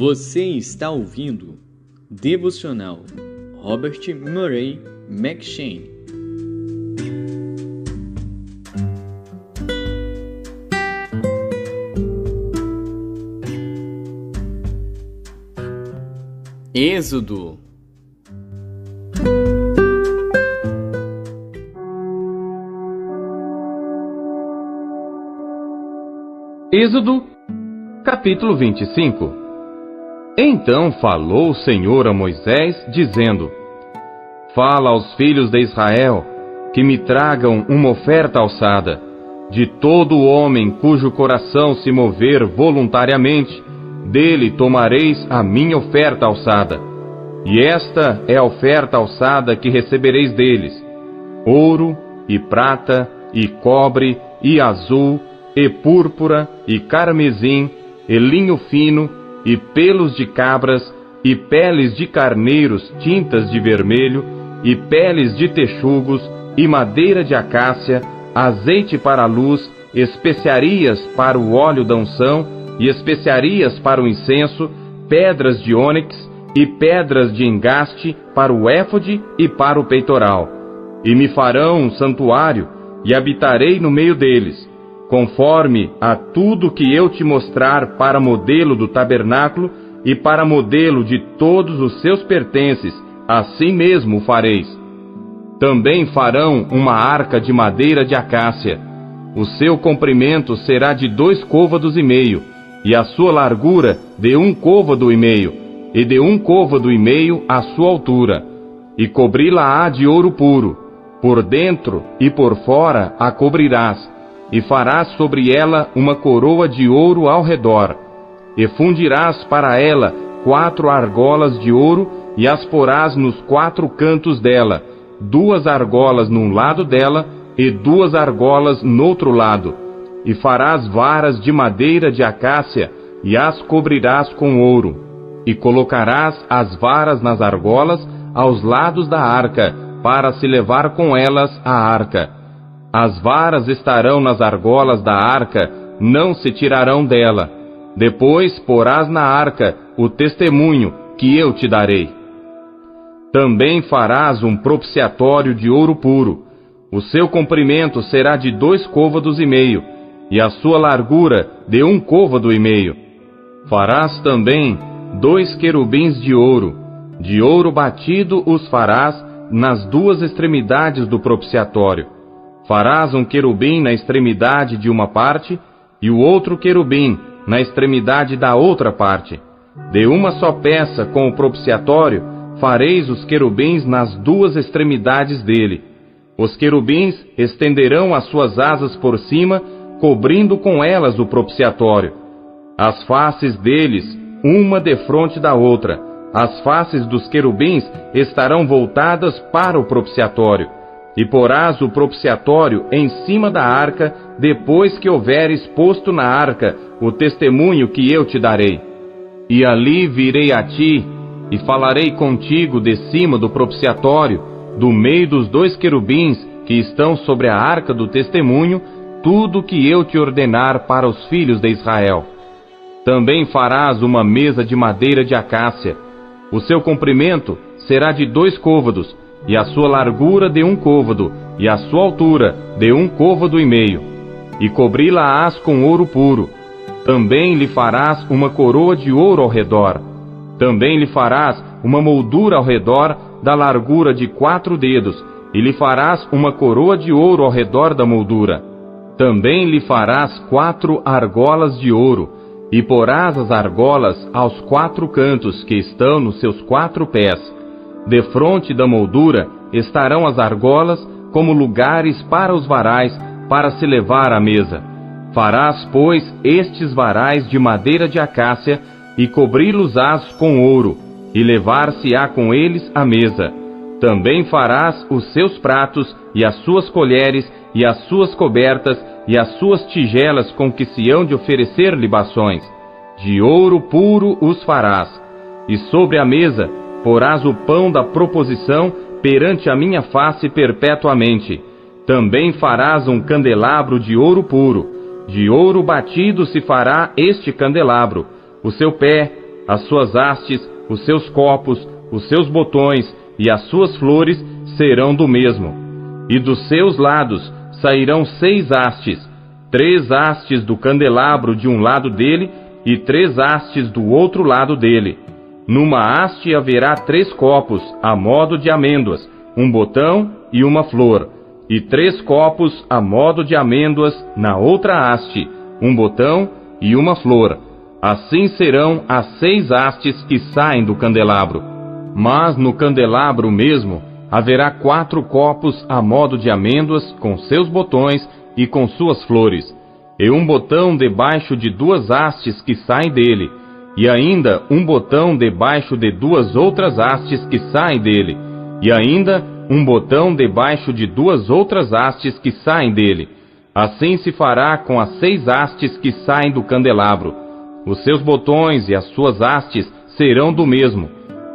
Você está ouvindo Devocional Robert Murray McCheyne. Êxodo. Êxodo, capítulo 25. Então falou o Senhor a Moisés, dizendo: Fala aos filhos de Israel, que me tragam uma oferta alçada, de todo homem cujo coração se mover voluntariamente, dele tomareis a minha oferta alçada. E esta é a oferta alçada que recebereis deles: ouro, e prata, e cobre, e azul, e púrpura, e carmesim, e linho fino, e pelos de cabras, e peles de carneiros tintas de vermelho, e peles de texugos, e madeira de acácia, azeite para a luz, especiarias para o óleo da unção, e especiarias para o incenso, pedras de ônix, e pedras de engaste para o éfode e para o peitoral. E me farão um santuário, e habitarei no meio deles, conforme a tudo que eu te mostrar para modelo do tabernáculo e para modelo de todos os seus pertences, assim mesmo o fareis. Também farão uma arca de madeira de acácia. O seu comprimento será de 2,5 côvados, e a sua largura de 1,5 côvado, e de 1,5 côvado a sua altura. E cobri-la-á de ouro puro, por dentro e por fora a cobrirás, e farás sobre ela uma coroa de ouro ao redor, e fundirás para ela 4 argolas de ouro, e as porás nos 4 cantos dela, 2 argolas num lado dela, e 2 argolas noutro lado. E farás varas de madeira de acácia, e as cobrirás com ouro. E colocarás as varas nas argolas aos lados da arca, para se levar com elas a arca. As varas estarão nas argolas da arca, não se tirarão dela. Depois porás na arca o testemunho que eu te darei. Também farás um propiciatório de ouro puro. O seu comprimento será de 2,5 côvados, e a sua largura de 1,5 côvado. Farás também 2 querubins de ouro batido os farás nas 2 extremidades do propiciatório. Farás um querubim na extremidade de uma parte, e o outro querubim na extremidade da outra parte. De uma só peça com o propiciatório, fareis os querubins nas 2 extremidades dele. Os querubins estenderão as suas asas por cima, cobrindo com elas o propiciatório. As faces deles, uma defronte da outra. As faces dos querubins estarão voltadas para o propiciatório. E porás o propiciatório em cima da arca, depois que houveres posto na arca o testemunho que eu te darei. E ali virei a ti, e falarei contigo de cima do propiciatório, do meio dos 2 querubins que estão sobre a arca do testemunho, tudo o que eu te ordenar para os filhos de Israel. Também farás uma mesa de madeira de acácia. O seu comprimento será de 2 côvados, e a sua largura de 1 côvado, e a sua altura de 1,5 côvado. E cobri-la-ás com ouro puro. Também lhe farás uma coroa de ouro ao redor. Também lhe farás uma moldura ao redor da largura de 4 dedos, e lhe farás uma coroa de ouro ao redor da moldura. Também lhe farás 4 argolas de ouro, e porás as argolas aos 4 cantos que estão nos seus 4 pés. Defronte da moldura estarão as argolas como lugares para os varais, para se levar à mesa. Farás, pois, estes varais de madeira de acácia, e cobri-los-ás com ouro, e levar-se-á com eles à mesa. Também farás os seus pratos, e as suas colheres, e as suas cobertas, e as suas tigelas com que se hão de oferecer libações. De ouro puro os farás. E sobre a mesa porás o pão da proposição perante a minha face perpetuamente. Também farás um candelabro de ouro puro. De ouro batido se fará este candelabro. O seu pé, as suas hastes, os seus copos, os seus botões e as suas flores serão do mesmo. E dos seus lados sairão 6 hastes, 3 hastes do candelabro de um lado dele e 3 hastes do outro lado dele. Numa haste haverá 3 copos, a modo de amêndoas, um botão e uma flor, e 3 copos a modo de amêndoas na outra haste, um botão e uma flor. Assim serão as 6 hastes que saem do candelabro. Mas no candelabro mesmo haverá 4 copos a modo de amêndoas, com seus botões e com suas flores, e um botão debaixo de 2 hastes que saem dele, e ainda um botão debaixo de 2 outras hastes que saem dele, e ainda um botão debaixo de 2 outras hastes que saem dele. Assim se fará com as 6 hastes que saem do candelabro. Os seus botões e as suas hastes serão do mesmo.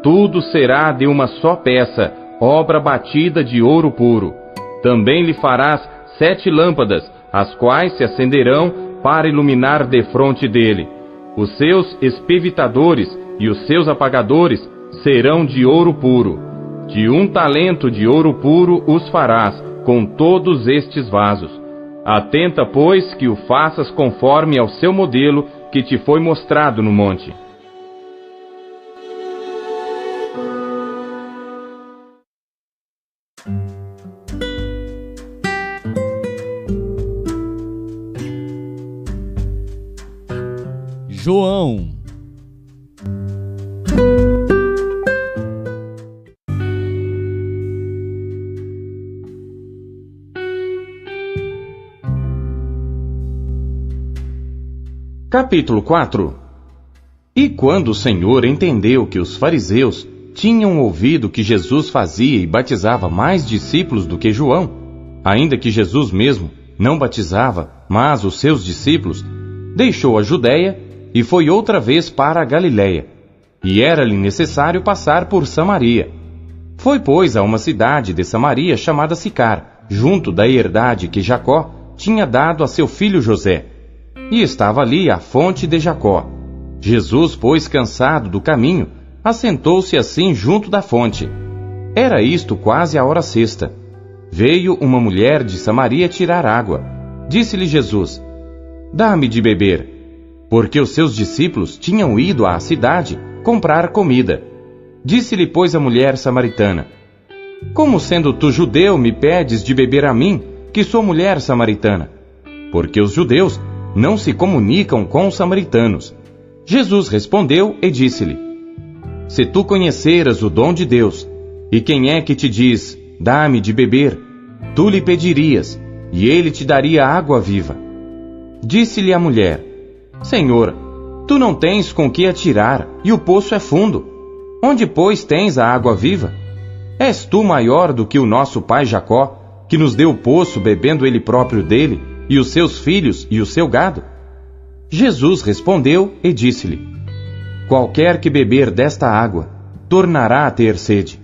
Tudo será de uma só peça, obra batida de ouro puro. Também lhe farás 7 lâmpadas, as quais se acenderão para iluminar defronte dele. Os seus espevitadores e os seus apagadores serão de ouro puro. De 1 talento de ouro puro os farás, com todos estes vasos. Atenta, pois, que o faças conforme ao seu modelo que te foi mostrado no monte. João. Capítulo 4. E quando o Senhor entendeu que os fariseus tinham ouvido que Jesus fazia e batizava mais discípulos do que João, ainda que Jesus mesmo não batizava, mas os seus discípulos, deixou a Judéia e foi outra vez para a Galiléia, e era-lhe necessário passar por Samaria. Foi, pois, a uma cidade de Samaria chamada Sicar, junto da herdade que Jacó tinha dado a seu filho José. E estava ali a fonte de Jacó. Jesus, pois, cansado do caminho, assentou-se assim junto da fonte. Era isto quase a hora sexta. Veio uma mulher de Samaria tirar água. Disse-lhe Jesus: Dá-me de beber. Porque os seus discípulos tinham ido à cidade comprar comida. Disse-lhe, pois, a mulher samaritana: Como sendo tu judeu me pedes de beber a mim, que sou mulher samaritana? Porque os judeus não se comunicam com os samaritanos. Jesus respondeu e disse-lhe: Se tu conheceras o dom de Deus, e quem é que te diz, dá-me de beber, tu lhe pedirias, e ele te daria água viva. Disse-lhe a mulher: Senhor, tu não tens com que atirar, e o poço é fundo. Onde, pois, tens a água viva? És tu maior do que o nosso pai Jacó, que nos deu o poço, bebendo ele próprio dele, e os seus filhos e o seu gado? Jesus respondeu e disse-lhe: Qualquer que beber desta água, tornará a ter sede.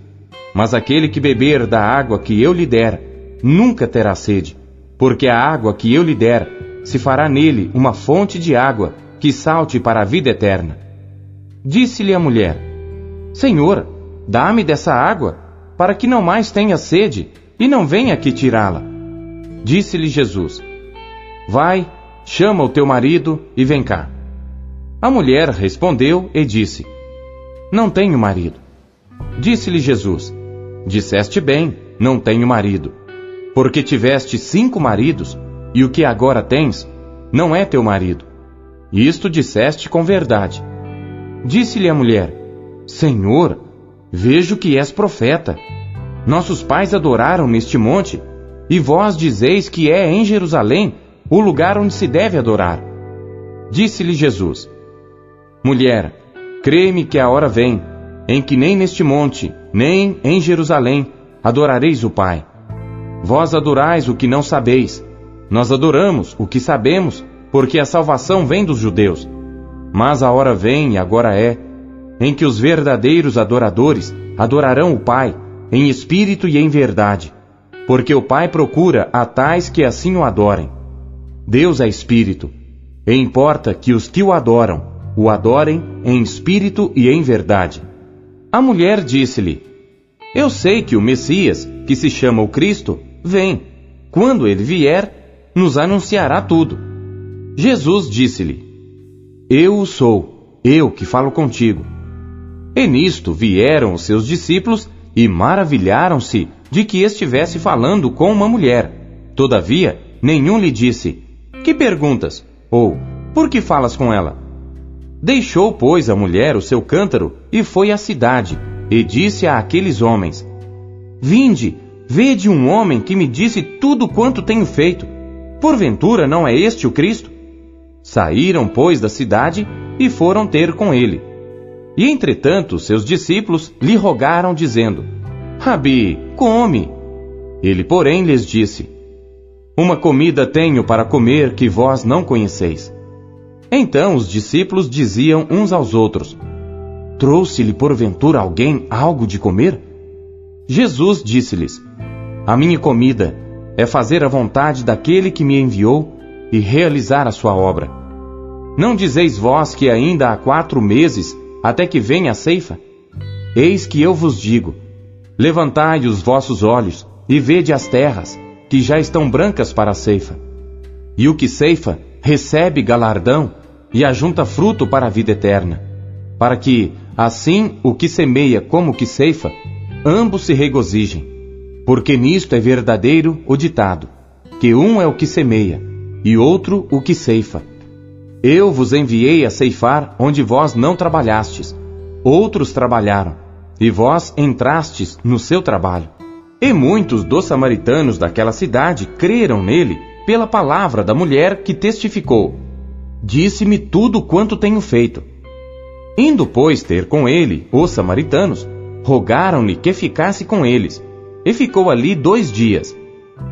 Mas aquele que beber da água que eu lhe der, nunca terá sede, porque a água que eu lhe der se fará nele uma fonte de água que salte para a vida eterna. Disse-lhe a mulher: Senhor, dá-me dessa água, para que não mais tenha sede, e não venha aqui tirá-la. Disse-lhe Jesus: Vai, chama o teu marido e vem cá. A mulher respondeu e disse: Não tenho marido. Disse-lhe Jesus: Disseste bem, não tenho marido. Porque tiveste 5 maridos, e o que agora tens não é teu marido. Isto disseste com verdade. Disse-lhe a mulher: Senhor, vejo que és profeta. Nossos pais adoraram neste monte, e vós dizeis que é em Jerusalém o lugar onde se deve adorar. Disse-lhe Jesus: Mulher, crê-me que a hora vem, em que nem neste monte, nem em Jerusalém, adorareis o Pai. Vós adorais o que não sabeis. Nós adoramos o que sabemos, porque a salvação vem dos judeus. Mas a hora vem, e agora é, em que os verdadeiros adoradores adorarão o Pai, em espírito e em verdade, porque o Pai procura a tais que assim o adorem. Deus é espírito, e importa que os que o adoram o adorem em espírito e em verdade. A mulher disse-lhe: Eu sei que o Messias, que se chama o Cristo, vem. Quando ele vier, nos anunciará tudo. Jesus disse-lhe: Eu o sou, eu que falo contigo. E nisto vieram os seus discípulos e maravilharam-se de que estivesse falando com uma mulher. Todavia, nenhum lhe disse: Que perguntas? Ou, por que falas com ela? Deixou, pois, a mulher o seu cântaro e foi à cidade, e disse àqueles homens: Vinde, vede um homem que me disse tudo quanto tenho feito. Porventura não é este o Cristo? Saíram, pois, da cidade e foram ter com ele. E entretanto seus discípulos lhe rogaram, dizendo: Rabi, come. Ele, porém, lhes disse: Uma comida tenho para comer que vós não conheceis. Então os discípulos diziam uns aos outros: Trouxe-lhe porventura alguém algo de comer? Jesus disse-lhes: A minha comida é fazer a vontade daquele que me enviou e realizar a sua obra. Não dizeis vós que ainda há 4 meses até que venha a ceifa? Eis que eu vos digo: levantai os vossos olhos e vede as terras, que já estão brancas para a ceifa. E o que ceifa recebe galardão e ajunta fruto para a vida eterna, para que, assim, o que semeia como o que ceifa, ambos se regozijem. Porque nisto é verdadeiro o ditado, que um é o que semeia, e outro o que ceifa. Eu vos enviei a ceifar onde vós não trabalhastes. Outros trabalharam, e vós entrastes no seu trabalho. E muitos dos samaritanos daquela cidade creram nele pela palavra da mulher que testificou: Disse-me tudo quanto tenho feito. Indo, pois, ter com ele os samaritanos, rogaram-lhe que ficasse com eles, e ficou ali 2 dias.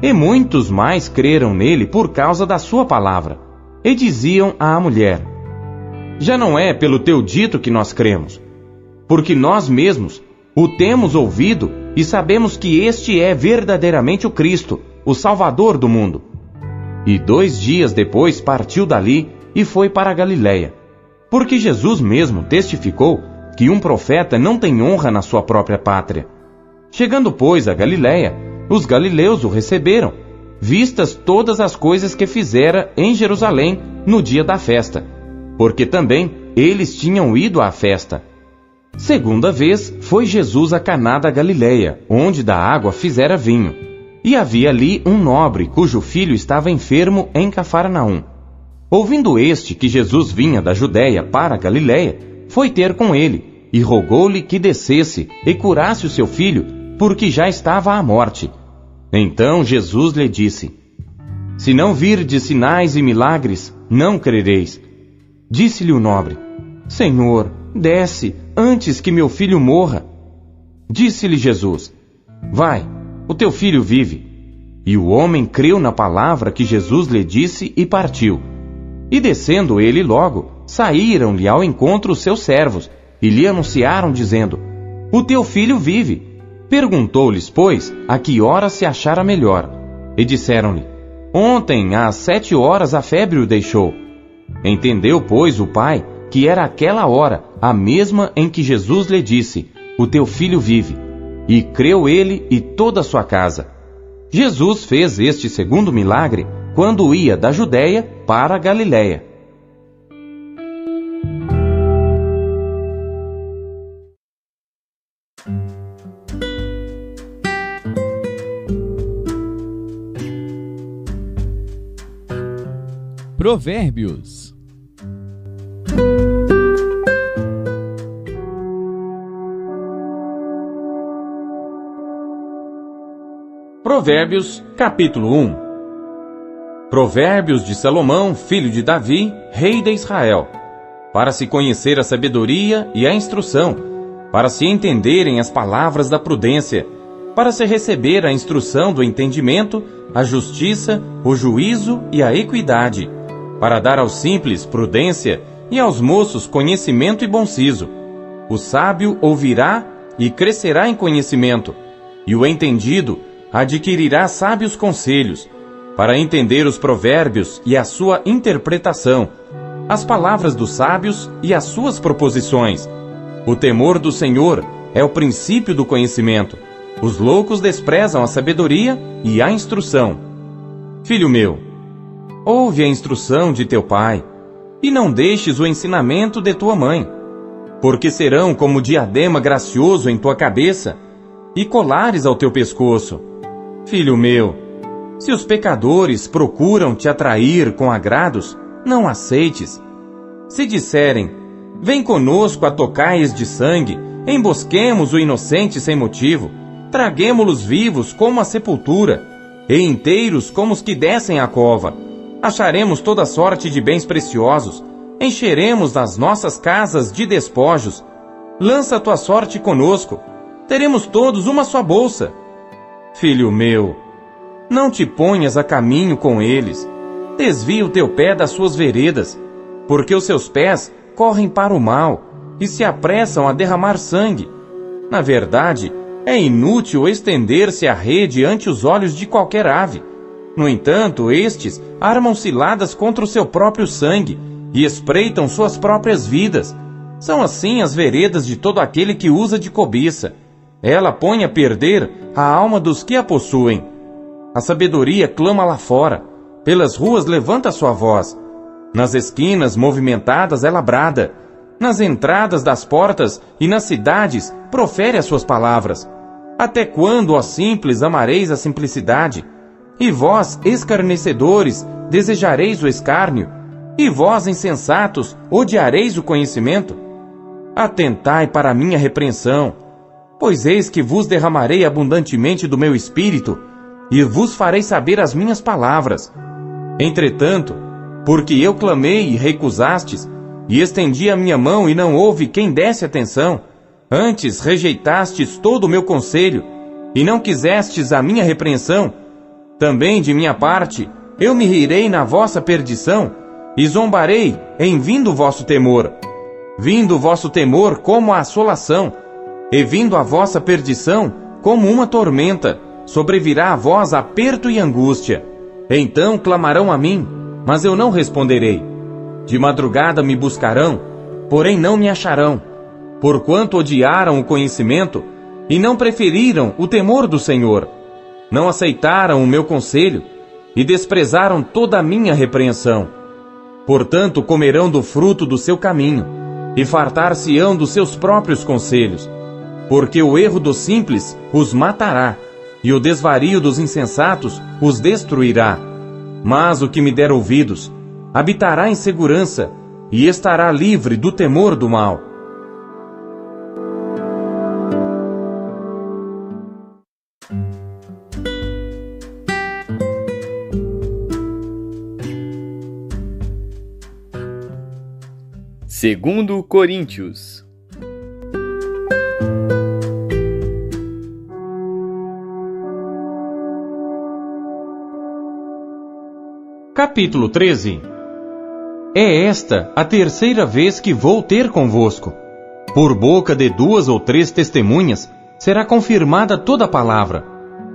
E muitos mais creram nele por causa da sua palavra, e diziam à mulher: Já não é pelo teu dito que nós cremos, porque nós mesmos o temos ouvido e sabemos que este é verdadeiramente o Cristo, o Salvador do mundo. E 2 dias depois partiu dali e foi para a Galiléia, porque Jesus mesmo testificou que um profeta não tem honra na sua própria pátria. Chegando, pois, a Galiléia, os galileus o receberam, vistas todas as coisas que fizera em Jerusalém no dia da festa, porque também eles tinham ido à festa. Segunda vez foi Jesus a Caná da Galiléia, onde da água fizera vinho. E havia ali um nobre, cujo filho estava enfermo em Cafarnaum. Ouvindo este que Jesus vinha da Judéia para a Galiléia, foi ter com ele, e rogou-lhe que descesse e curasse o seu filho, porque já estava à morte. Então Jesus lhe disse: Se não virdes sinais e milagres, não crereis. Disse-lhe o nobre: Senhor, desce, antes que meu filho morra. Disse-lhe Jesus: Vai, o teu filho vive. E o homem creu na palavra que Jesus lhe disse e partiu. E descendo ele logo, saíram-lhe ao encontro os seus servos, e lhe anunciaram, dizendo: O teu filho vive. Perguntou-lhes, pois, a que hora se achara melhor. E disseram-lhe: Ontem, às 7 horas, a febre o deixou. Entendeu, pois, o pai, que era aquela hora, a mesma em que Jesus lhe disse: O teu filho vive. E creu ele e toda a sua casa. Jesus fez este segundo milagre quando ia da Judéia para a Galiléia. Provérbios. Provérbios, capítulo 1. Provérbios de Salomão, filho de Davi, rei de Israel, para se conhecer a sabedoria e a instrução, para se entenderem as palavras da prudência, para se receber a instrução do entendimento, a justiça, o juízo e a equidade, para dar aos simples prudência e aos moços conhecimento e bom siso. O sábio ouvirá e crescerá em conhecimento, e o entendido adquirirá sábios conselhos, para entender os provérbios e a sua interpretação, as palavras dos sábios e as suas proposições. O temor do Senhor é o princípio do conhecimento. Os loucos desprezam a sabedoria e a instrução. Filho meu, ouve a instrução de teu pai, e não deixes o ensinamento de tua mãe, porque serão como diadema gracioso em tua cabeça e colares ao teu pescoço. Filho meu, se os pecadores procuram te atrair com agrados, não aceites. Se disserem, vem conosco a tocaias de sangue, embosquemos o inocente sem motivo, traguemo-los vivos como a sepultura, e inteiros como os que descem à cova. Acharemos toda sorte de bens preciosos, encheremos as nossas casas de despojos. Lança a tua sorte conosco, teremos todos uma só bolsa. Filho meu, não te ponhas a caminho com eles, desvia o teu pé das suas veredas, porque os seus pés correm para o mal e se apressam a derramar sangue. Na verdade, é inútil estender-se a rede ante os olhos de qualquer ave. No entanto, estes armam ciladas contra o seu próprio sangue e espreitam suas próprias vidas. São assim as veredas de todo aquele que usa de cobiça. Ela põe a perder a alma dos que a possuem. A sabedoria clama lá fora, pelas ruas levanta sua voz. Nas esquinas movimentadas ela brada, nas entradas das portas e nas cidades profere as suas palavras. Até quando, ó simples, amareis a simplicidade? E vós, escarnecedores, desejareis o escárnio? E vós, insensatos, odiareis o conhecimento? Atentai para a minha repreensão, pois eis que vos derramarei abundantemente do meu espírito, e vos farei saber as minhas palavras. Entretanto, porque eu clamei e recusastes, e estendi a minha mão e não houve quem desse atenção, antes rejeitastes todo o meu conselho, e não quisestes a minha repreensão, também de minha parte eu me rirei na vossa perdição, e zombarei em vindo o vosso temor. Vindo o vosso temor como a assolação, e vindo a vossa perdição como uma tormenta, sobrevirá a vós aperto e angústia. Então clamarão a mim, mas eu não responderei. De madrugada me buscarão, porém não me acharão, porquanto odiaram o conhecimento e não preferiram o temor do Senhor. Não aceitaram o meu conselho e desprezaram toda a minha repreensão. Portanto comerão do fruto do seu caminho e fartar-se-ão dos seus próprios conselhos, porque o erro dos simples os matará e o desvario dos insensatos os destruirá. Mas o que me der ouvidos habitará em segurança e estará livre do temor do mal. Segundo Coríntios. Capítulo 13. É esta a terceira vez que vou ter convosco. Por boca de 2 ou 3 testemunhas será confirmada toda a palavra.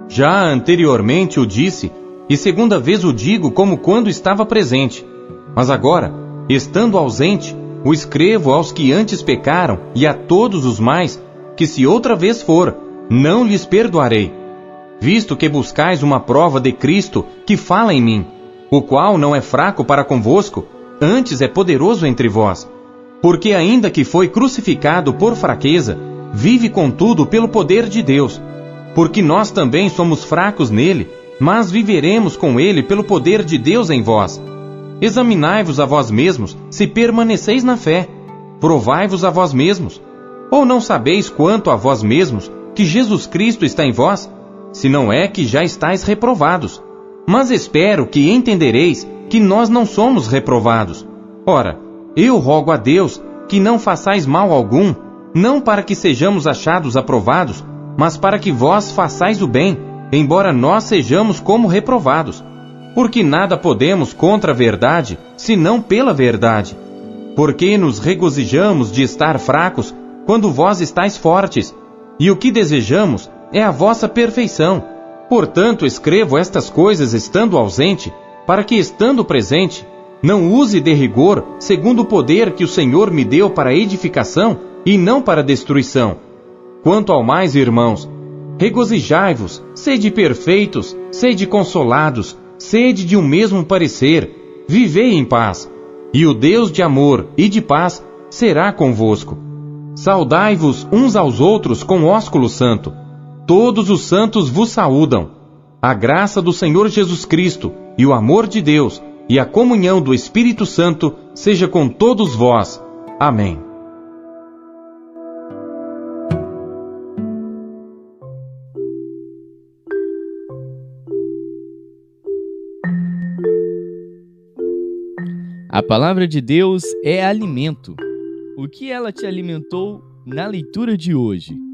Já anteriormente o disse, e segunda vez o digo como quando estava presente. Mas agora, estando ausente, o escrevo aos que antes pecaram e a todos os mais, que se outra vez for, não lhes perdoarei. Visto que buscais uma prova de Cristo que fala em mim, o qual não é fraco para convosco, antes é poderoso entre vós. Porque ainda que foi crucificado por fraqueza, vive contudo pelo poder de Deus. Porque nós também somos fracos nele, mas viveremos com ele pelo poder de Deus em vós. Examinai-vos a vós mesmos, se permaneceis na fé. Provai-vos a vós mesmos. Ou não sabeis quanto a vós mesmos que Jesus Cristo está em vós? Se não é que já estáis reprovados. Mas espero que entendereis que nós não somos reprovados. Ora, eu rogo a Deus que não façais mal algum, não para que sejamos achados aprovados, mas para que vós façais o bem, embora nós sejamos como reprovados. Porque nada podemos contra a verdade, senão pela verdade. Porque nos regozijamos de estar fracos, quando vós estáis fortes, e o que desejamos é a vossa perfeição. Portanto, escrevo estas coisas estando ausente, para que, estando presente, Não use de rigor segundo o poder que o Senhor me deu para edificação e não para destruição. Quanto ao mais, irmãos, regozijai-vos, sede perfeitos, sede consolados, sede de um mesmo parecer, vivei em paz. E o Deus de amor e de paz será convosco. Saudai-vos uns aos outros com ósculo santo. Todos os santos vos saúdam. A graça do Senhor Jesus Cristo e o amor de Deus e a comunhão do Espírito Santo seja com todos vós. Amém. A palavra de Deus é alimento. O que ela te alimentou na leitura de hoje?